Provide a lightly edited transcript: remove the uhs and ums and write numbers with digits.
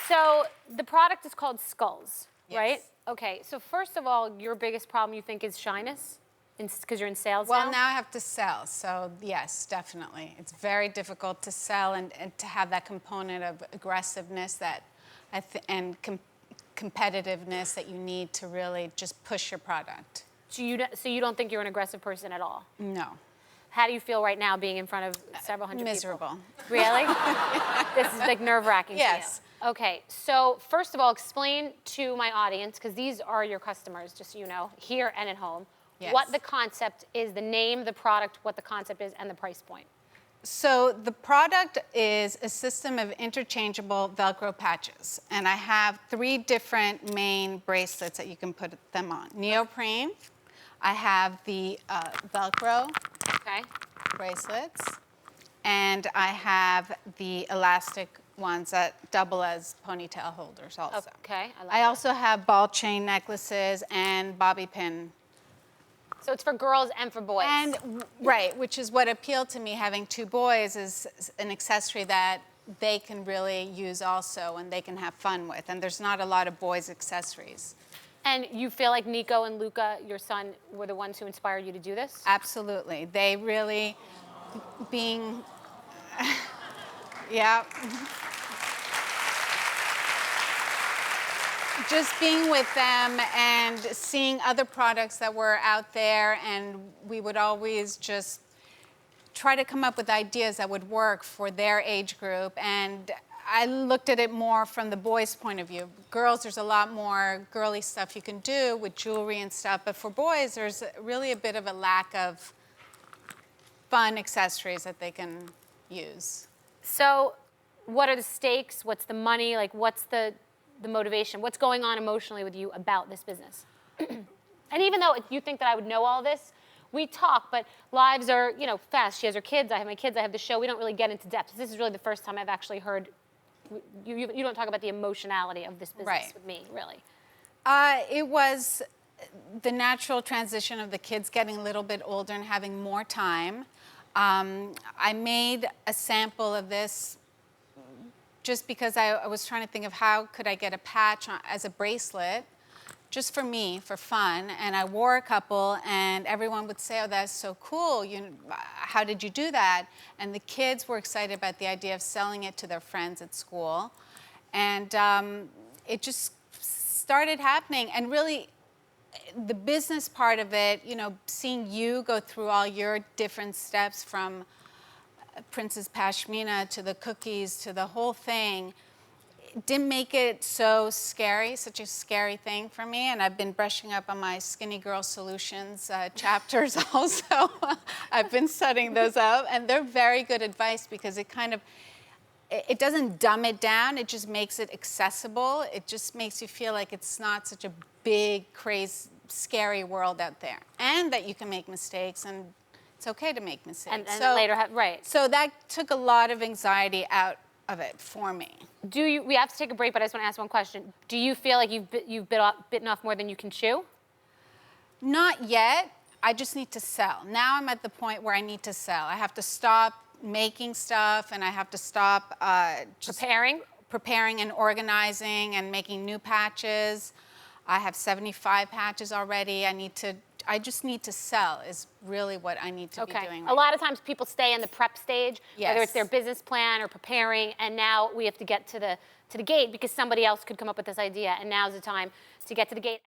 So the product is called Squlz, right? Yes. Okay, so first of all, your biggest problem you think is shyness? Because you're in sales Well, now I have to sell, so yes, definitely. It's very difficult to sell and to have that component of aggressiveness that and competitiveness that you need to really just push your product. So you don't think you're an aggressive person at all? No. How do you feel right now being in front of several hundred Miserable. people? Really? This is like nerve-wracking Yes. for you. Okay, so first of all, explain to my audience, because these are your customers, just so you know, here and at home, Yes. what the concept is, the name, the product, what the concept is, and the price point. So the product is a system of interchangeable Velcro patches. And I have 3 different main bracelets that you can put them on. Neoprene, I have the Velcro Okay. bracelets, and I have the elastic ones that double as ponytail holders also. Okay, I also have ball chain necklaces and bobby pin. So it's for girls and for boys. And right, which is what appealed to me, having 2 boys, is an accessory that they can really use also and they can have fun with. And there's not a lot of boys' accessories. And you feel like Nico and Luca, your son, were the ones who inspired you to do this? Absolutely. They really being, yeah. Just being with them and seeing other products that were out there, and we would always just try to come up with ideas that would work for their age group. And I looked at it more from the boys' point of view. Girls, there's a lot more girly stuff you can do with jewelry and stuff, but for boys, there's really a bit of a lack of fun accessories that they can use. So what are the stakes? What's the money? Like, what's the motivation? What's going on emotionally with you about this business? And even though you think that I would know all this, we talk, but lives are, you know, fast. She has her kids, I have my kids, I have the show. We don't really get into depth. This is really the first time I've actually heard, you don't talk about the emotionality of this business Right. with me, really. It was the natural transition of the kids getting a little bit older and having more time. I made a sample of this just because I was trying to think of how could I get a patch as a bracelet, just for me, for fun. And I wore a couple, and everyone would say, "Oh, that's so cool. How did you do that?" And the kids were excited about the idea of selling it to their friends at school. And it just started happening. And really, the business part of it, you know, seeing you go through all your different steps from Princess Pashmina to the cookies to the whole thing, it didn't make it so scary, such a scary thing for me. And I've been brushing up on my Skinny Girl Solutions chapters also. I've been studying those out, and they're very good advice because it kind of, it doesn't dumb it down, it just makes it accessible. It just makes you feel like it's not such a big, crazy, scary world out there. And that you can make mistakes, and it's okay to make mistakes. And so, later, right. So that took a lot of anxiety out of it for me. We have to take a break, but I just want to ask one question. Do you feel like you've bitten off more than you can chew? Not yet. I just need to sell. Now I'm at the point where I need to sell. I have to stop making stuff, and I have to stop preparing and organizing and making new patches. I have 75 patches already. I just need to sell is really what I need to be doing. A lot of times people stay in the prep stage, Yes. whether it's their business plan or preparing, and now we have to get to the gate because somebody else could come up with this idea, and now's the time to get to the gate.